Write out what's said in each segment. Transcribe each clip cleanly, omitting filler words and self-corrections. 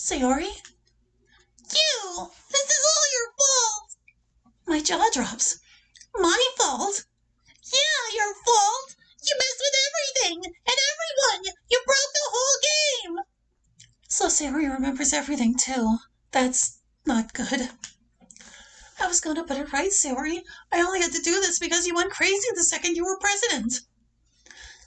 Sayori? You! This is all your fault! My jaw drops. My fault? Yeah, your fault! You messed with everything! And everyone! You broke the whole game! So Sayori remembers everything, too. That's not good. I was going to put it right, Sayori. I only had to do this because you went crazy the second you were president.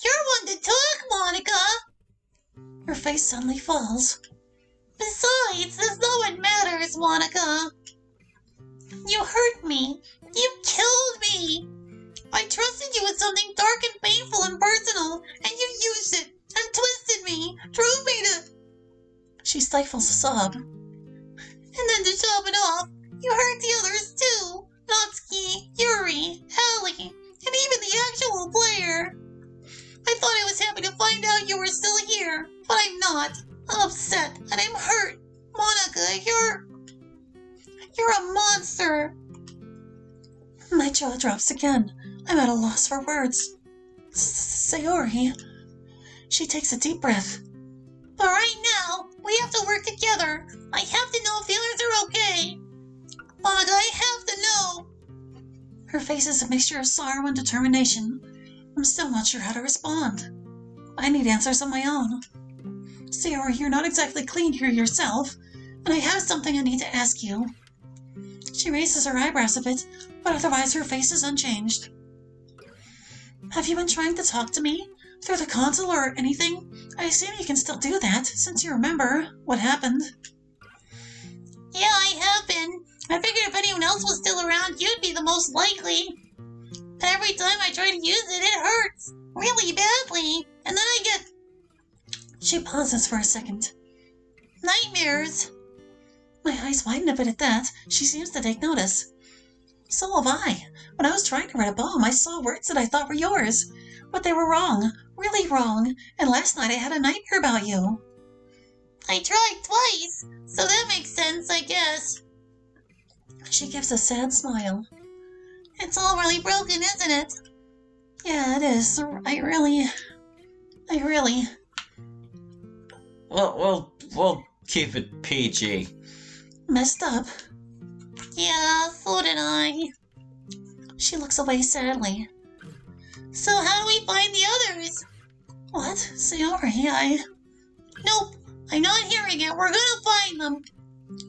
You're one to talk, Monica! Her face suddenly falls. Besides, this is not what matters, Monica. You hurt me. You killed me. I trusted you with something dark and painful and personal, and you used it and twisted me, drove me to... She stifles a sob. And then to top it off, you hurt the others too. Natsuki, Yuri, Allie, and even the actual player. I thought I was happy to find out you were still here, but I'm not. I'm upset, and I'm hurt. Monica, you're a monster. My jaw drops again. I'm at a loss for words. Sayori. She takes a deep breath. But right now, we have to work together. I have to know if the others are okay. Monica, I have to know. Her face is a mixture of sorrow and determination. I'm still not sure how to respond. I need answers of my own. Sayori, you're not exactly clean here yourself, and I have something I need to ask you. She raises her eyebrows a bit, but otherwise her face is unchanged. Have you been trying to talk to me? Through the console or anything? I assume you can still do that, since you remember what happened. Yeah, I have been. I figured if anyone else was still around, you'd be the most likely. But every time I try to use it, it hurts. Really badly. And then I get... She pauses for a second. Nightmares. My eyes widen a bit at that. She seems to take notice. So have I. When I was trying to write a poem, I saw words that I thought were yours. But they were wrong. Really wrong. And last night I had a nightmare about you. I tried twice, so that makes sense, I guess. She gives a sad smile. It's all really broken, isn't it? Yeah, it is. I really... Well, we'll keep it PG. Messed up. Yeah, so did I. She looks away sadly. So how do we find the others? What? Sayori, Nope, I'm not hearing it. We're gonna find them.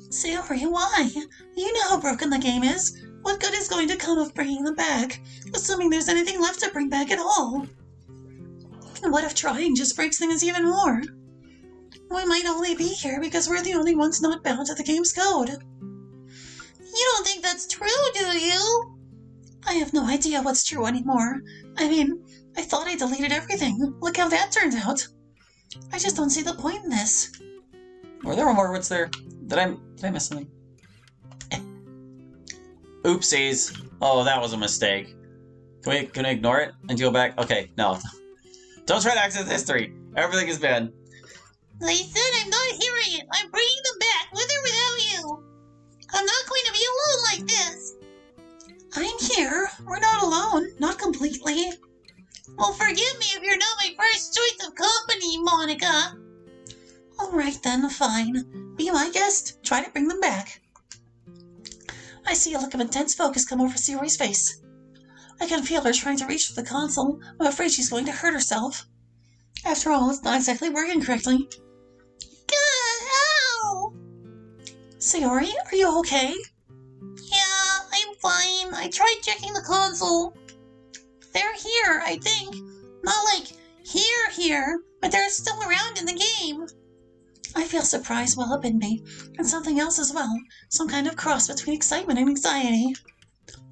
Sayori, why? You know how broken the game is. What good is going to come of bringing them back? Assuming there's anything left to bring back at all. And what if trying just breaks things even more? We might only be here because we're the only ones not bound to the game's code. You don't think that's true, do you? I have no idea what's true anymore. I mean, I thought I deleted everything. Look how that turned out. I just don't see the point in this. Were there more words there? Did I miss something? Oopsies. Oh, that was a mistake. Can we ignore it and go back? Okay, no. Don't try to access history. Everything is bad. I said I'm not hearing it. I'm bringing them back, with or without you. I'm not going to be alone like this. I'm here. We're not alone. Not completely. Well, forgive me if you're not my first choice of company, Monica. All right then, fine. Be my guest. Try to bring them back. I see a look of intense focus come over Sayori's face. I can feel her trying to reach for the console. I'm afraid she's going to hurt herself. After all, it's not exactly working correctly. God, ow! Sayori, are you okay? Yeah, I'm fine. I tried checking the console. They're here, I think. Not like here, but they're still around in the game. I feel surprise well up in me, and something else as well. Some kind of cross between excitement and anxiety.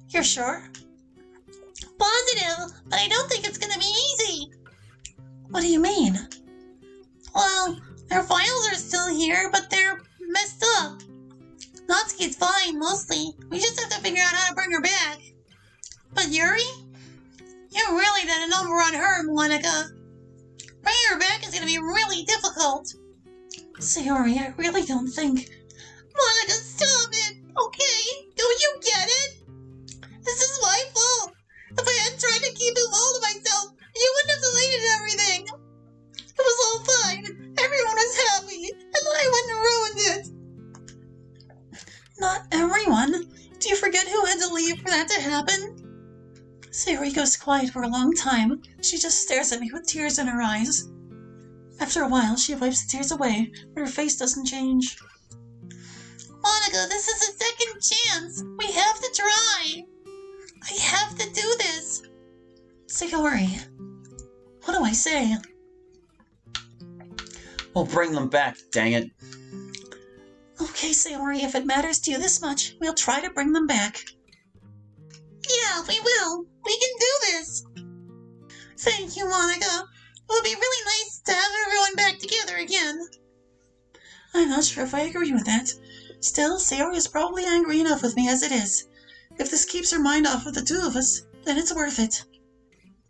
You're sure? Positive, but I don't think it's gonna be easy. What do you mean? Well, their files are still here, but they're messed up. Natsuki's fine, mostly. We just have to figure out how to bring her back. But Yuri? You really did a number on her, Monica. Bringing her back is gonna be really difficult. Sayori, I really don't think... Monica, stop it! Okay? Don't you get it? This is my fault. If I hadn't tried to keep it all to myself, you wouldn't have deleted everything. It was all fine. Everyone was happy. And then I went and ruined ready for that to happen? Sayori goes quiet for a long time. She just stares at me with tears in her eyes. After a while, she wipes the tears away, but her face doesn't change. Monica, this is a second chance. We have to try. I have to do this. Sayori, what do I say? We'll bring them back, dang it. Okay, Sayori, if it matters to you this much, we'll try to bring them back. Yeah, we will. We can do this. Thank you, Monica. It would be really nice to have everyone back together again. I'm not sure if I agree with that. Still, Sayori is probably angry enough with me as it is. If this keeps her mind off of the two of us, then it's worth it.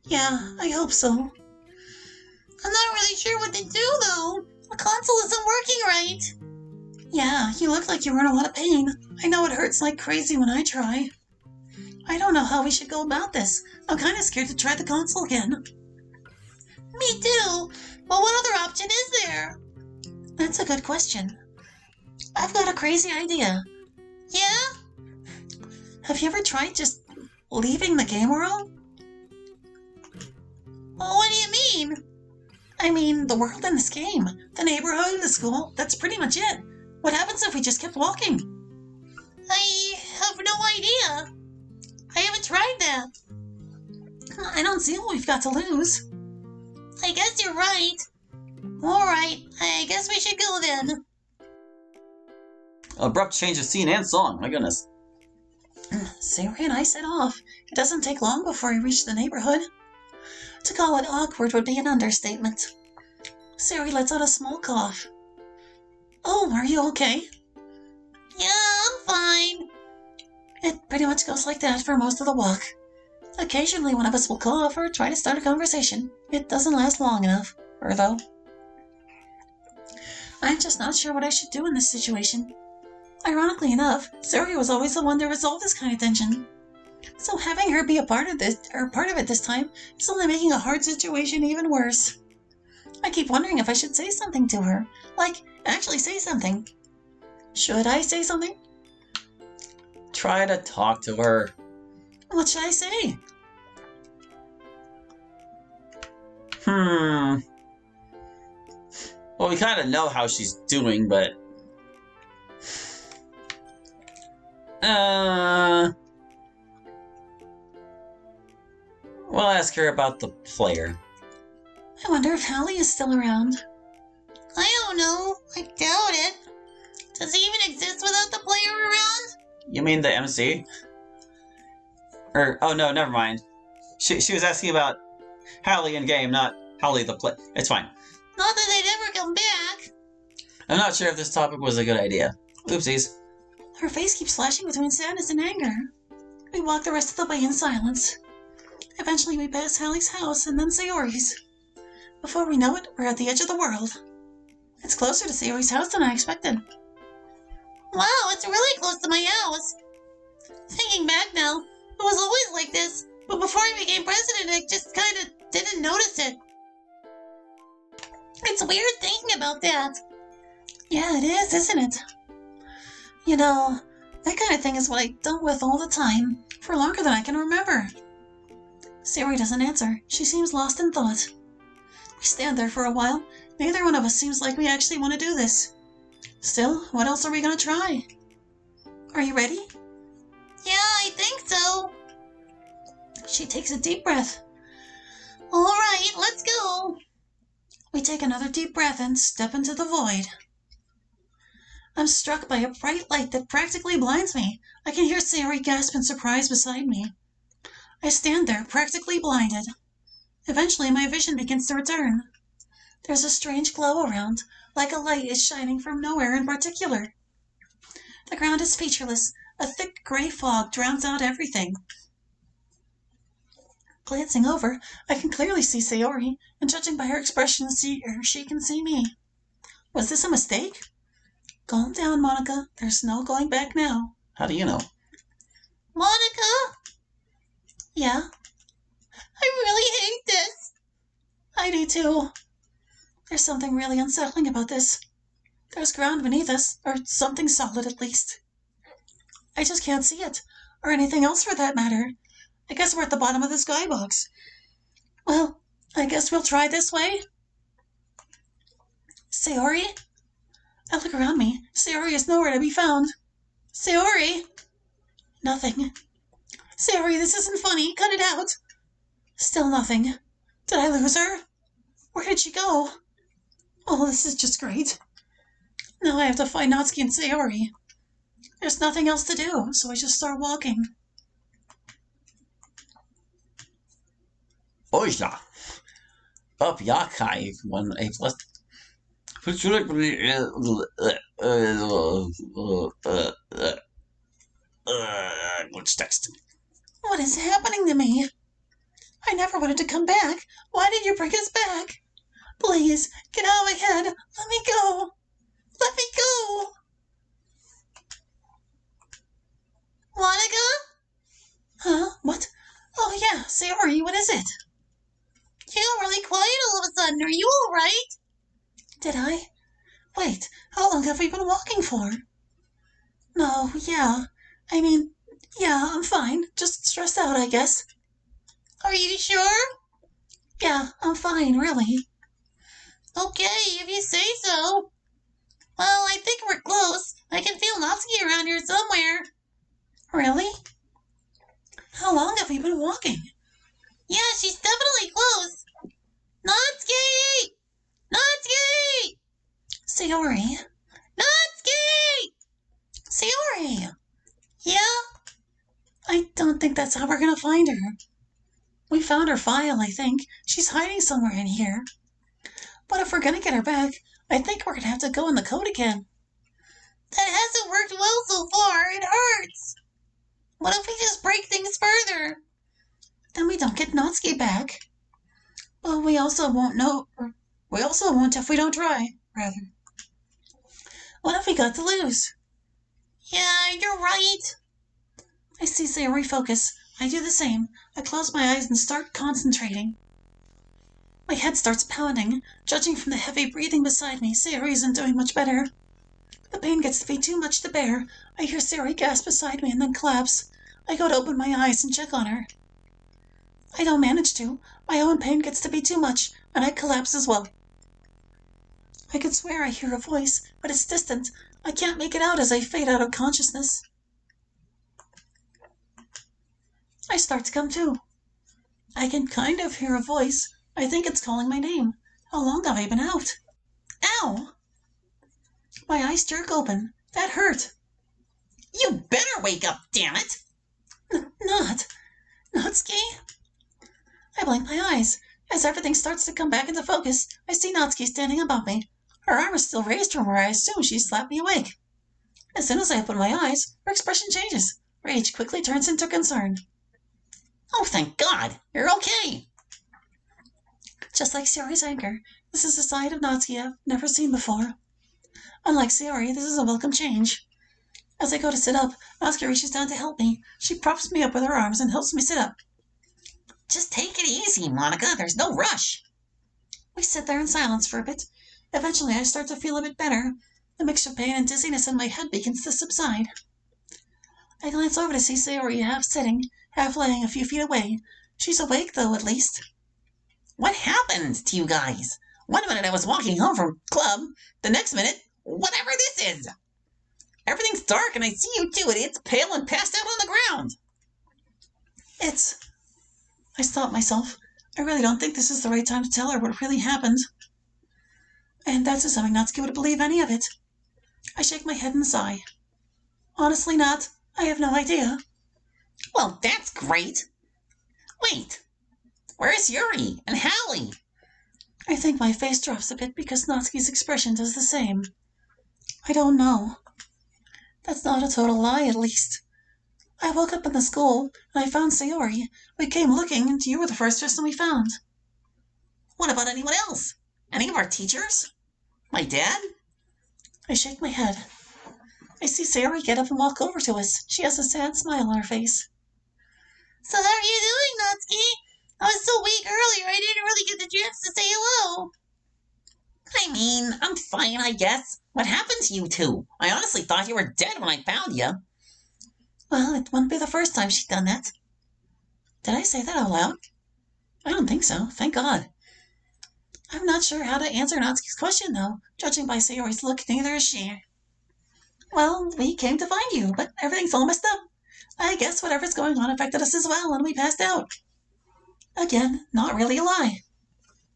Yeah, I hope so. I'm not really sure what to do, though. The console isn't working right. Yeah, you look like you were in a lot of pain. I know it hurts like crazy when I try. I don't know how we should go about this. I'm kind of scared to try the console again. Me too. But what other option is there? That's a good question. I've got a crazy idea. Yeah? Have you ever tried just leaving the game world? Well, what do you mean? I mean, the world in this game. The neighborhood, the school. That's pretty much it. What happens if we just kept walking? I have no idea. I haven't tried that. I don't see what we've got to lose. I guess you're right. Alright, I guess we should go then. Abrupt change of scene and song, my goodness. Sayori and I set off. It doesn't take long before we reach the neighborhood. To call it awkward would be an understatement. Sayori lets out a small cough. Oh, are you okay? Yeah, I'm fine. It pretty much goes like that for most of the walk. Occasionally one of us will cough or try to start a conversation. It doesn't last long enough, though. I'm just not sure what I should do in this situation. Ironically enough, Sayori was always the one to resolve this kind of tension. So having her be a part of it this time is only making a hard situation even worse. I keep wondering if I should say something to her. Like, actually say something. Should I say something? Try to talk to her. What should I say? Well, we kind of know how she's doing, but... We'll ask her about the player. I wonder if Hallie is still around. I don't know. I doubt it. Does he even exist without the player around? You mean the MC? Oh no, never mind. She was asking about Hallie in game, not Hallie the play. It's fine. Not that they'd ever come back. I'm not sure if this topic was a good idea. Oopsies. Her face keeps flashing between sadness and anger. We walk the rest of the way in silence. Eventually we pass Hallie's house and then Sayori's. Before we know it, we're at the edge of the world. It's closer to Sayori's house than I expected. Wow, it's really close to my house. Thinking back now, it was always like this, but before I became president, I just kind of didn't notice it. It's weird thinking about that. Yeah, it is, isn't it? You know, that kind of thing is what I dealt with all the time, for longer than I can remember. Sayori doesn't answer. She seems lost in thought. We stand there for a while. Neither one of us seems like we actually want to do this. Still, what else are we going to try? Are you ready? Yeah, I think so. She takes a deep breath. All right, let's go. We take another deep breath and step into the void. I'm struck by a bright light that practically blinds me. I can hear Sayori gasp in surprise beside me. I stand there, practically blinded. Eventually, my vision begins to return. There's a strange glow around, like a light is shining from nowhere in particular. The ground is featureless. A thick gray fog drowns out everything. Glancing over, I can clearly see Sayori, and judging by her expression, she can see me. Was this a mistake? Calm down, Monica. There's no going back now. How do you know? Monica? Yeah? I really hate this. I do too. There's something really unsettling about this. There's ground beneath us, or something solid at least. I just can't see it. or anything else for that matter. I guess we're at the bottom of the skybox. Well, I guess we'll try this way. Sayori? I look around me. Sayori is nowhere to be found. Sayori? Nothing. Sayori, this isn't funny. Cut it out. Still nothing. Did I lose her? Where did she go? Oh, this is just great. Now I have to find Natsuki and Sayori. There's nothing else to do, so I just start walking. Oja. Up Yakai. 1A plus. What's next? What is happening to me? I never wanted to come back. Why did you bring us back? Please, get out of my head. Let me go. Let me go. Monica? Huh? What? Oh, yeah. Sayori, what is it? You got really quiet all of a sudden. Are you all right? Did I? Wait, how long have we been walking for? No, yeah. Yeah, I'm fine. Just stressed out, I guess. Are you sure? Yeah, I'm fine, really. Okay, if you say so. Well, I think we're close. I can feel Natsuki around here somewhere. Really? How long have we been walking? Yeah, she's definitely close. Natsuki! Natsuki! Sayori? Natsuki! Sayori! Yeah? I don't think that's how we're gonna find her. We found her file, I think. She's hiding somewhere in here. But if we're gonna get her back, I think we're gonna have to go in the code again. That hasn't worked well so far. It hurts. What if we just break things further? Then we don't get Natsuki back. But we also won't know. We also won't if we don't try, rather. What have we got to lose? Yeah, you're right. I see Sayori focus. I do the same. I close my eyes and start concentrating. My head starts pounding. Judging from the heavy breathing beside me, Sayori isn't doing much better. The pain gets to be too much to bear. I hear Sayori gasp beside me and then collapse. I go to open my eyes and check on her. I don't manage to. My own pain gets to be too much, and I collapse as well. I could swear I hear a voice, but it's distant. I can't make it out as I fade out of consciousness. I start to come to. I can kind of hear a voice. I think it's calling my name. How long have I been out? Ow! My eyes jerk open. That hurt. You better wake up, damn it! Natsuki? I blink my eyes. As everything starts to come back into focus, I see Natsuki standing above me. Her arm is still raised from where I assume she slapped me awake. As soon as I open my eyes, her expression changes. Rage quickly turns into concern. Oh, thank God! You're okay! Just like Sayori's anger, this is a side of Natsuki I've never seen before. Unlike Sayori, this is a welcome change. As I go to sit up, Natsuki reaches down to help me. She props me up with her arms and helps me sit up. Just take it easy, Monica. There's no rush. We sit there in silence for a bit. Eventually, I start to feel a bit better. The mix of pain and dizziness in my head begins to subside. I glance over to see Sayori half sitting, half laying a few feet away. She's awake, though, at least. What happened to you guys? 1 minute I was walking home from club. The next minute, whatever this is. Everything's dark and I see you too, and it's pale and passed out on the ground. I stop myself. I really don't think this is the right time to tell her what really happened. And that's assuming Natsuki would believe any of it. I shake my head and sigh. Honestly, Nat, I have no idea. Well, that's great. Wait, where's Yuri and Hallie? I think my face drops a bit because Natsuki's expression does the same. I don't know. That's not a total lie, at least. I woke up in the school, and I found Sayori. We came looking, and you were the first person we found. What about anyone else? Any of our teachers? My dad? I shake my head. I see Sayori get up and walk over to us. She has a sad smile on her face. So how are you doing, Natsuki? I was so weak earlier, I didn't really get the chance to say hello. I mean, I'm fine, I guess. What happened to you two? I honestly thought you were dead when I found you. Well, it wouldn't be the first time she'd done that. Did I say that out loud? I don't think so, thank God. I'm not sure how to answer Natsuki's question, though. Judging by Sayori's look, neither is she. Well, we came to find you, but everything's all messed up. I guess whatever's going on affected us as well, and we passed out. Again, not really a lie.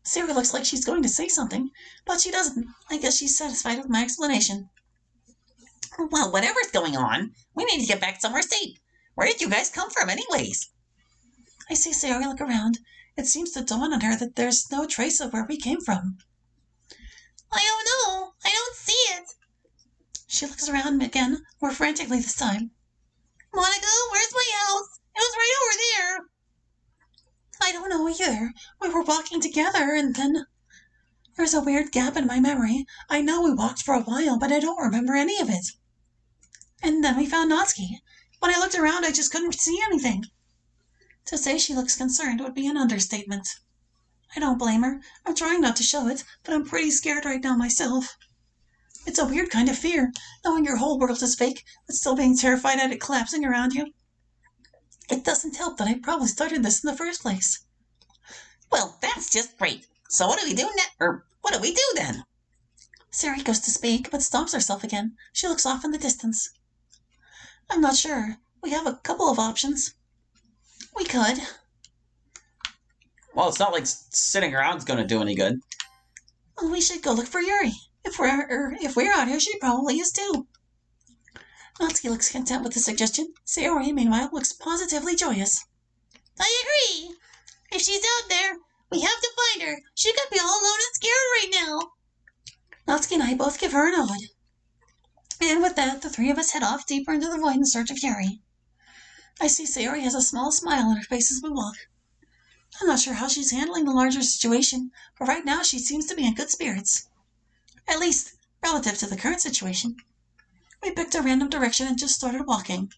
Sayori looks like she's going to say something, but she doesn't. I guess she's satisfied with my explanation. Well, whatever's going on, we need to get back somewhere safe. Where did you guys come from anyways? I see Sayori look around. It seems to dawn on her that there's no trace of where we came from. I don't know. I don't see it. She looks around again, more frantically this time. Monica, where's my house? It was right over there. I don't know either. We were walking together, and then... There's a weird gap in my memory. I know we walked for a while, but I don't remember any of it. And then we found Natsuki. When I looked around, I just couldn't see anything. To say she looks concerned would be an understatement. I don't blame her. I'm trying not to show it, but I'm pretty scared right now myself. It's a weird kind of fear, knowing your whole world is fake, but still being terrified at it collapsing around you. It doesn't help that I probably started this in the first place. Well, that's just great. So what do we do what do we do then? Sayori goes to speak, but stops herself again. She looks off in the distance. I'm not sure. We have a couple of options. We could. Well, it's not like sitting around's going to do any good. Well, we should go look for Yuri. If we're out here, she probably is too. Natsuki looks content with the suggestion. Sayori, meanwhile, looks positively joyous. I agree. If she's out there, we have to find her. She could be all alone and scared right now. Natsuki and I both give her a nod. And with that, the three of us head off deeper into the void in search of Yuri. I see Sayori has a small smile on her face as we walk. I'm not sure how she's handling the larger situation, but right now she seems to be in good spirits. At least, relative to the current situation. We picked a random direction and just started walking.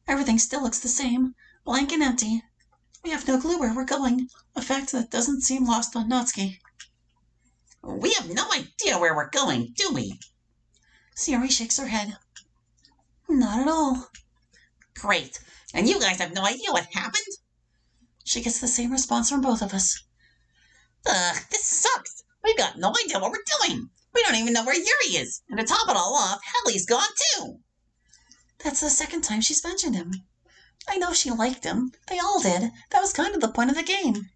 Everything still looks the same, blank and empty. We have no clue where we're going, a fact that doesn't seem lost on Natsuki. We have no idea where we're going, do we? Sayori shakes her head. Not at all. Great. And you guys have no idea what happened? She gets the same response from both of us. Ugh, this sucks. We've got no idea what we're doing. We don't even know where Yuri is. And to top it all off, Helly's gone too. That's the second time she's mentioned him. I know she liked him. They all did. That was kind of the point of the game.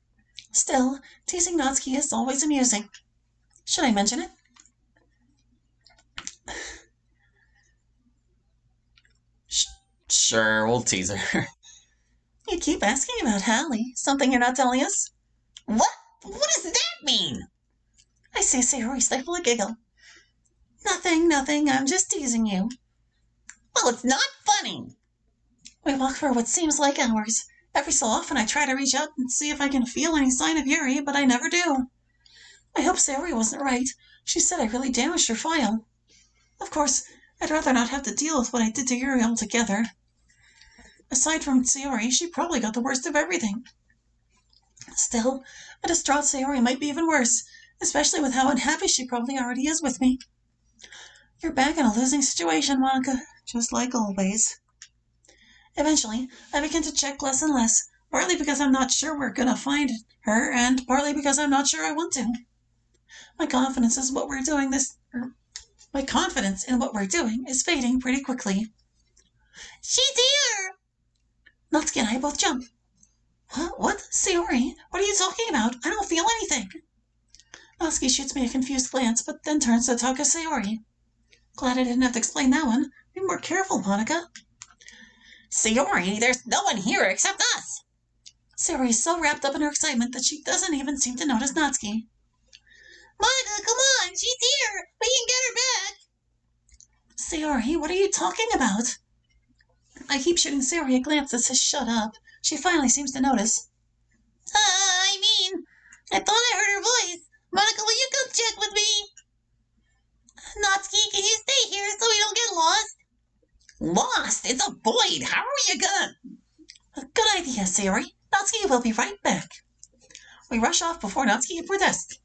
Still, teasing Natsuki is always amusing. Should I mention it? Sure, we'll tease her. You keep asking about Hallie. Something you're not telling us? What? What does that mean? I see Sayori stifle a giggle. Nothing. I'm just teasing you. Well, it's not funny. We walk for what seems like hours. Every so often I try to reach out and see if I can feel any sign of Yuri, but I never do. I hope Sayori wasn't right. She said I really damaged her file. Of course, I'd rather not have to deal with what I did to Yuri altogether. Aside from Sayori, she probably got the worst of everything. Still, a distraught Sayori might be even worse, especially with how unhappy she probably already is with me. You're back in a losing situation, Monica, just like always. Eventually, I begin to check less and less, partly because I'm not sure we're gonna find her, and partly because I'm not sure I want to. My confidence in what we're doing is fading pretty quickly. She's here! Natsuki and I both jump. What? Sayori? What are you talking about? I don't feel anything. Natsuki shoots me a confused glance, but then turns to talk to Sayori. Glad I didn't have to explain that one. Be more careful, Monica. Sayori, there's no one here except us. Sayori is so wrapped up in her excitement that she doesn't even seem to notice Natsuki. Monica, come on, she's here. We can get her back. Sayori, what are you talking about? I keep shooting Sayori a glance that says shut up. She finally seems to notice. I thought I heard her voice. Monica, will you come check with me? Natsuki, can you stay here so we don't get lost? Lost? It's a void. How are you gonna... Good idea, Sayori. Natsuki will be right back. We rush off before Natsuki protests.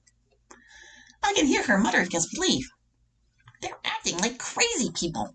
I can hear her mutter as we leave. They're acting like crazy people.